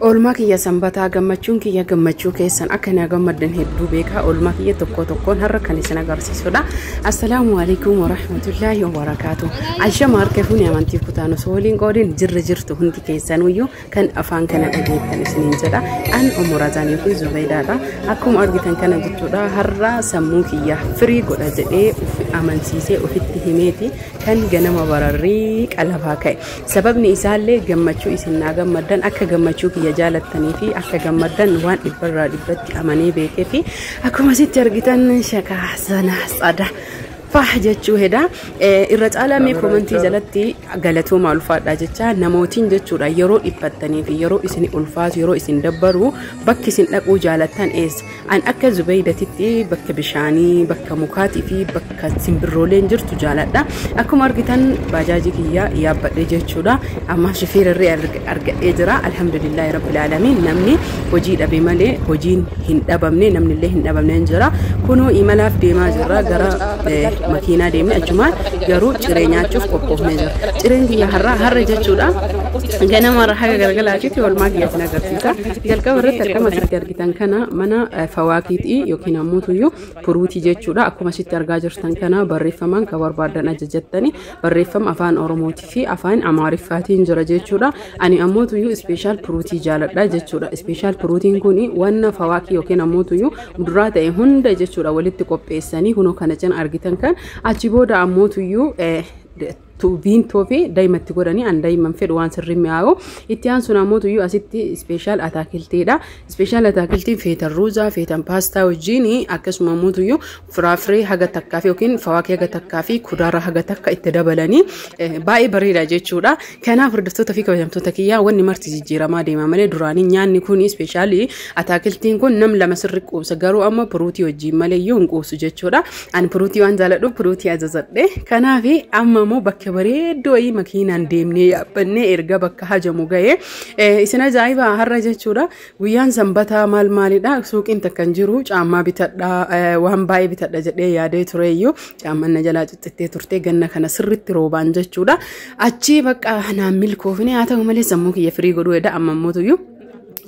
Oolmaa kiyya sanbataa gammachuun kiyya gammachuu keessan akka na gammaddan hedduu beekaa oolmaa kiyya tokkoon har'a kan isin agarsiisudha. Assalaamu alaykum wa rahmatullahi wa barakaatuh. Aisha maarkeefuun amantii kutaanu sooliin qoodiin jirtu hundi keessanuyyuu kan afaan kana dhageettan isiniin jedha. An Umurazaan yookiin Zubaydaadha. Akkuma argitan kana jechuudha har'a sammuu kiyya firii godha jedhee amansiisee ofitti himeeti kan ganama bararrii qalafaa ka'e. Sababni isaallee gammachuu isin naa gammaddan akka gammachuu jaalatanii fi akka gammaddan waan dhibbarraa dhibbatti amanee beekee fi akkuma sitti argitan shakaa sana sada jechuu heda irra caalamee komentii jalatti galatooma ulfaadha jecha namootiin jechuudha yeroo dhiphattanii fi yeroo isin ulfaatu yeroo isin dabbaru bakki isin dhaquu jaalattan an akka Zubaydatitti bakka bishaanii bakka mukaatii fi bakka simbirrooleen jirtu jaaladha akkuma argitan baajaajii kiyya yaabbadhe jechuudha amma shifeerarree argadhee jira alhamdulillahi rabbil alamin namni hojii dhabe malee hojiin hin dhabamne namnillee hin dhabamne jira kunoo imalaaf deemaa jira gara makiinaa deemee achumaan garuu ciree nyaachuuf qophoofnee jira. Cireen kiyya har'a jechuudha. Ganama haga galgalaatiitti oolmaa kiyya isin agarsiisa. Jalqaba irratti akkuma asitti argitan kana mana fawaakiitii yookiin ammoo tuyyuu furuutii jechuudha. Akkuma asitti argaa jirtan kana barreeffamaan kan barbaadan ajajattanii barreeffama afaan Oromootii fi afaan Amaariffaatiin jira jechuudha. Ani ammoo tuyyuu ispeeshaal furuutii jaaladha jechuudha. Ispeeshaal furuutiin kun wanna fawaakii yookiin ammoo tuyyuu muduraa ta'e hunda jechuudha walitti qopheessanii kunoo kana cina argitan kan achi booda ammoo tuyyuu tubiintoo fi daa'imatti godhanii an daa'imman fedhu waan sirrii mi'aawu itti aansuun ammoo tuyyuu asitti ispeeshaal ataakiltiidha. Ispeeshaal ataakiltiin feetan ruuzaa feetan paastaa wajjin akkasuma ammoo tuyyuu firaafiree haga takkaa fi yookiin fawaakii haga takkaa fi kudaara haga takka itti dabalanii baay'ee bareeda jechuudha. Kanaaf hordoftoota fi kabajamtoota kiyyaa wanni marti jijjiiramaa deema malee duraanii nyaanni kun ispeeshaalii ataakiltiin kun nam lama sirri quubsa garuu amma puruutii wajjin malee iyyuu hin quubsu jechuudha. Ani puruutii waan jaaladhu puruutii ajajadhe kanaaf amma ammoo bakka bareedduu wayii makiinaan deemnee yaabbannee erga bakka hajamu ga'ee isin ajaa'iba har'a jechuudha guyyaan sanbataa maalidha suuqiin takkan jiru caammaa bitadha waan baay'ee bitadha jedhee yaadee tureeyyuu caamman na jalaa cixxittee turtee ganna kana sirritti roobaan jechuudha achi bakka naan milkoofne haa ta'u malee sammuu kiyya firii godhuu edda amma ammoo tuyyuu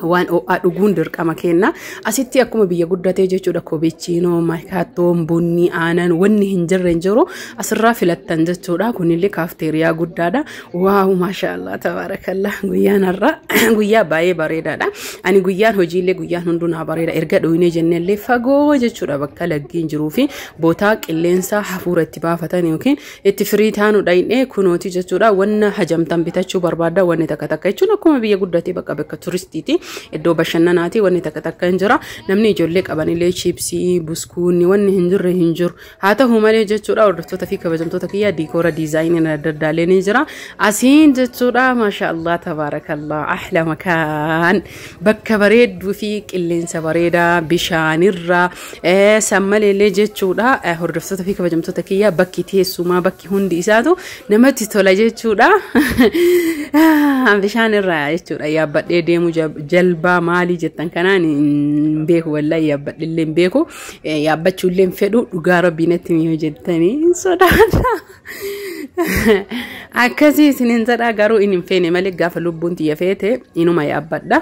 waan dhuguun dirqama kenna asitti akkuma biyya guddatee jechuudha kobechiinoo maakaatoon bunni aanan wanni hin jirre hin jiru asirraa filattan jechuudha kunillee kaafteeriyaa guddaadha waaw maashaallah tabaarakallah guyyaan har'a guyyaa baay'ee bareedaadha ani guyyaan hojiilee guyyaan hundunaa bareeda erga dhooyinee jennellee fagoo jechuudha bakka laggiin jiruu fi bootaa qilleensa hafuura itti baafatan yookiin itti firii taanu dhayinee kunooti jechuudha wanna hajamtan bitachuu barbaada wanni takka jechuun akkuma biyya guddatee bakka turistiiti iddoo bashannanaati wanni takka hin jira namni ijoollee qabanillee chipsii buskuunni wanni hin jirre hin jiru haa ta'u malee jechuudha hordoftoota fi kabajamtoota kiyya diikoora diizaayinii daddaalee ni jira asiin jechuudha maashaallah tabaarakallah ahla makaan bakka bareedduu fi qilleensa bareedaa bishaanirra sammaleellee jechuudha hordoftoota fi kabajamtoota kiyya bakki teessumaa bakki hundi isaatu namatti tola jechuudha bishaanirra jechuudha yaabbadhee deemu jalba maali jettan kanaan beeku wallahi yaabbadhillee beeku yaabbachuullee fedhu dhugaa rabbiinatti mi'oo jettanii sodaata akkasii isinin jedha garuu inni hin feene malee gaafa lubbuun tiyya feete inuma yaabbadha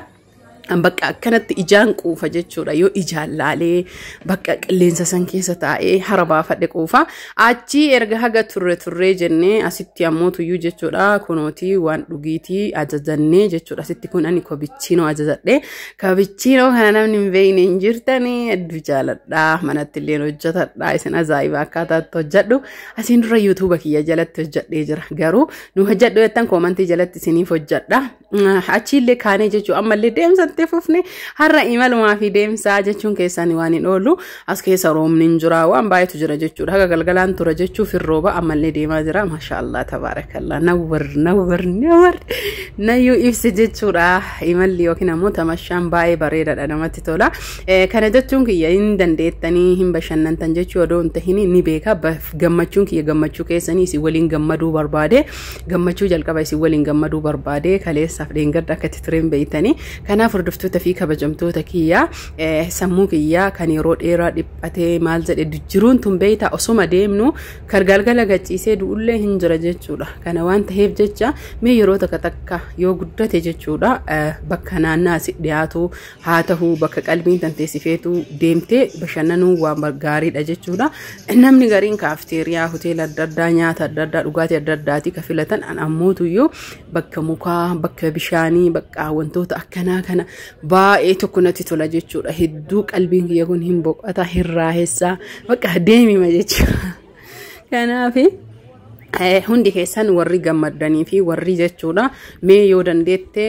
bakka akkanatti ijaan quufa jechuudha yoo ijaan laalee bakka qilleensa san keessa taa'ee harabaa fadhe quufa achi erga haga turree jennee asitti ammoo tuyyuu jechuudha kunooti waan dhugiitii ajajannee jechuudha asitti kun ani kobichiinoo ajajadhe kobichiinoo kana namni hin beekne hin jirtanii hedduu jaaladha manatti illee hojjetadha isin ajaa'iba akkaataatti hojjedhu asiin dura yuutuuba kiyya jalatti hojjedhee jira garuu nu hojjedhu jettan koomantii jalatti isiniif hojjedha achi illee kaanee jechuudha ammallee deemsa fufne har'a imalumaa fi deemsaa jechuun keessan waan hin oolu as keessa roobni hin jira waan baay'eetu jira jechuudha haga galgalaan tura jechuuf rooba ammallee deemaa jira maashaallah tabaarakallah nawwar nayyuu ibsi jechuudha imalli yookiin ammoo tamashaan baay'ee bareedaadha namatti tola kana jechuun kiyya hin dandeettanii hin bashannantan jechuu odoo hin tahin ni beeka gammachuun kiyya gammachuu keessanii isin waliin gammaduu barbaade gammachuu jalqaba isin waliin gammaduu barbaade kaleessaaf dheengadda akka titireen beeytanii kanaaf hordoftoota fi kabajamtoota kiyyaa sammuu kiyyaa kan yeroo dheeraa dhiphatee maal jedhe jiruun tun beeyta osoma deemnu galgala gachiisee du'ullee hin jira jechuudha. Kana waan ta'eef jecha mee yeroo takka yoo guddate jechuudha bakka naannaa si dhiyaatu haa ta'u bakka qalbiin tanteessifeetu deemtee bashannanuu waan gaariidha jechuudha. Namni gariin kaafteeriyaa hoteela adda addaa nyaata adda addaa dhugaatii adda addaati ka filatan ammootuyyuu bakka mukaa bakka bishaanii bakka wantoota akkanaa kana baay'ee tokko natti tola jechuudha. Hedduu qalbiin kiyya kun hin boqota hin raahessaa bakka deemima jechuudha. Kanaafi hundi keessan warri gammadanii fi warri jechuudha mee yoo dandeette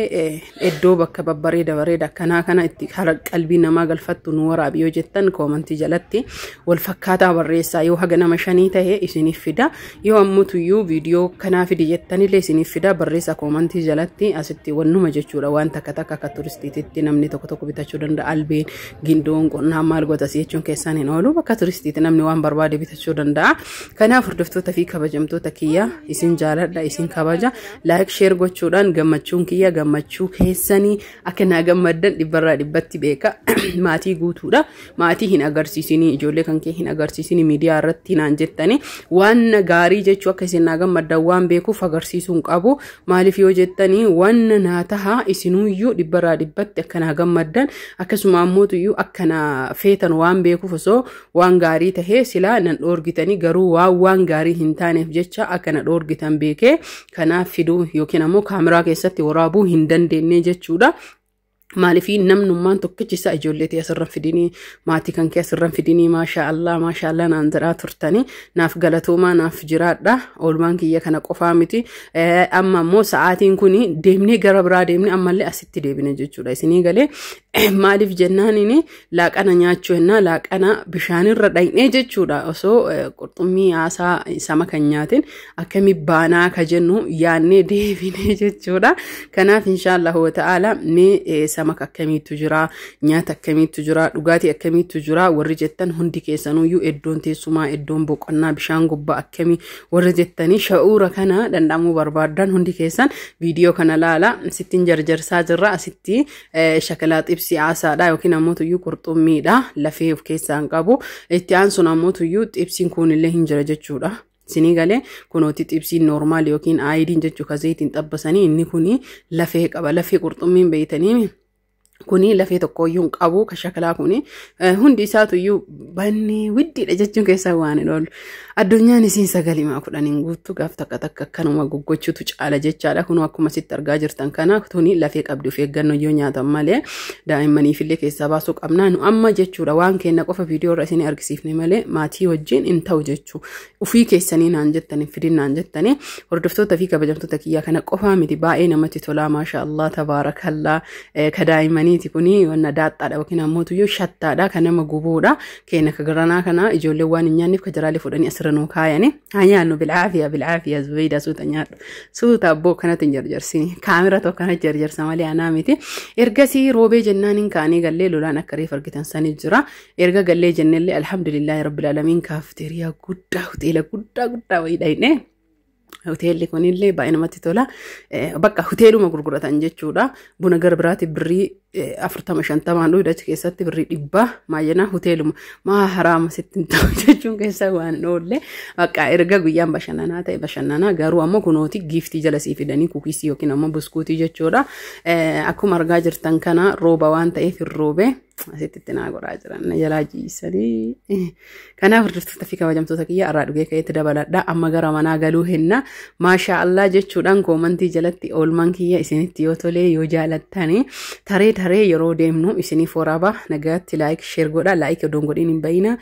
iddoo bakka babbareeda kana itti qalbii namaa galfattu nu waraabi yoo jettan koomentii jalatti wal fakkaataa barreessaa. Yoo haga nama 5 ta'e isiniif fida, yoo ammutuyyuu viidiyoo kanaa fidi jettanillee isiniif fida barreessaa koomentii jalatti. Asitti wannuma jechuudha waan takka akka turistiititti namni tokko bitachuu danda'a. Albeen gindoon qonnaa maal gotas jechuun keessaan hin oolu. Bakka turistiitti namni waan barbaade bitachuu danda'a. Kanaaf hordoftoota fi kabajamtoota kiyya isin jaaladha isin kabaja like share gochuudhaan gammachuun kiyya gammachuu keessanii akka na gammaddan dhibbarraa dhibbatti beeka. Maatii guutuudha. Maatii hin agarsiisini ijoollee kan kee hin agarsiisini miidiyaa irratti naan jettani waan gaarii jechuu akka isin na gammaddan waan beekuuf agarsiisuun qabu. Maaliif yoo jettani waan na taha isinuyyuu dhibbarraa dhibbatti akka na gammaddan akkasuma ammootuyyuu akka na feetan waan beekuuf osoo waan gaarii tahee silaa nan dhoorgitani garuu waan gaarii hin taaneef jecha akka na dhoorgitan beekee kanaaf fiduu yookiin ammoo kaameraa keessatti waraabuu hin dandeenye jechuudha. Maaliif namnummaan tokkichisa ijoollee ta'e asirran fidinii maatii kan kee asirran fidinii maashaallah naan jedhaa turtanii naaf galatoomaa naaf jiraadha. Oolmaan kiyya kana qofaa miti. Amma immoo sa'aatiin kun deemnee gara biraa deemnee ammallee asitti deebine jechuudha. Isinii galee maaliif jennaaniin laaqana nyaachuu hennaa laaqana bishaanirra dhaynee jechuudha. Osoo qurxummii haasaa sama kan nyaatin akkamii baanaa ka jennu yaannee deebine jechuudha. Kanaaf inshaallah ta'ala mee sama akkamiitu jira nyaata akkamiitu jira dhugaatii akkamiitu jira warri jettan hundi keessanuyyuu iddoon teessumaa iddoon boqonnaa bishaan gubbaa akkamii warri jettanii sha'uura kana danda'amuu barbaadan hundi keessan viidiyoo kana laala. Sittiin jarjarsaa jirra asitti shakalaa xibsii haasaadha yookiin ammotuyyuu qurxummiidha lafee of keessaan qabu. Itti aansuun ammotuyyuu xibsiin kunillee hin jira jechuudha. Sinii galee kunooti xibsiin normaal yookiin aayidiin jechuu ka zayitiin xabbasanii inni kuni lafee qaba. Lafee qurxummiin beeytanii kuni lafee tokkoyyuu qabu ka shakalaa kuni hundi isaatuyyuu banni widdiidha jechuun keessaa waan hin oolu. Addunyaan isiin sagalimaa kudhaniin guutuu gaaf takka akkanuma goggochuutu caala jechaadha. Kunu akkuma sitti argaa jirtan kana tuni lafee qabdi of eeggannoo yoo nyaatan malee daa'immaniifillee keessaa baasuu qabnaa nu amma jechuudha. Waan kenna qofa viidiyoo irra isin argisiifne malee maatii wajjin hin ta'u jechuu. Ufii keessanii naan jettanii fidin naan jettanii hordoftoota fi kabajamtoota kiyyaa kana qofaa miti baay'ee namatti tolaa maashaallah tabaarakallaa ka daa'immaniiti kuni wanna daaxxaadha yookiin ammotuyyuu shattaadha kan nama gubuudha. Keenya ka garanaa kana ijoollee waan hin nyaanneef ka jaraalee fudhanii asirranuu kaayanii hanyaannu bilcaafiya zubayda suuta nyaadhu suuta abboo kanatti hin jarjarsini kaamera tokko kana jarjarsa malee anaa miti. Ergasii roobee jennaan hin kaanii gallee lolaan akka reef argitan sanii jira. Erga gallee jennellee alhamdulillahi rabbil alamin kaafteeriyaa guddaa hoteela guddaa wayidha. Hoteelli kunillee baay'ee namatti tola. Bakka hoteeluma gurguratan jechuudha. Buna gara biraatti birrii 40-50 dhuudhachi keessatti birrii 100 maayyana hoteeluma maa haraama sittin ta'u jechuun keessa waan oolle. Bakka erga guyyaan bashannanaa ta'e bashannanaa garuu ammoo kunooti giiftii jala sii fidanii kuukisii yookiin ammoo buskuutii jechuudha. Akkuma argaa jirtan kana rooba waan ta'eef hin roobee asitti naa godhaa jiran na jalaa jiisanii. Kanaaf hordoftoota fi kabajamtoota kiyya irraa dhugee ka'eetti dabaladha. Amma gara manaa galuu henna maashaallah jechuudhaan koomentii jalatti oolmaan kiyya isinitti yoo tolee yoo jaalattanii taree yeroo deemnu isiniif waraaba nagaatti like share godha like odoon godhin hin bayina.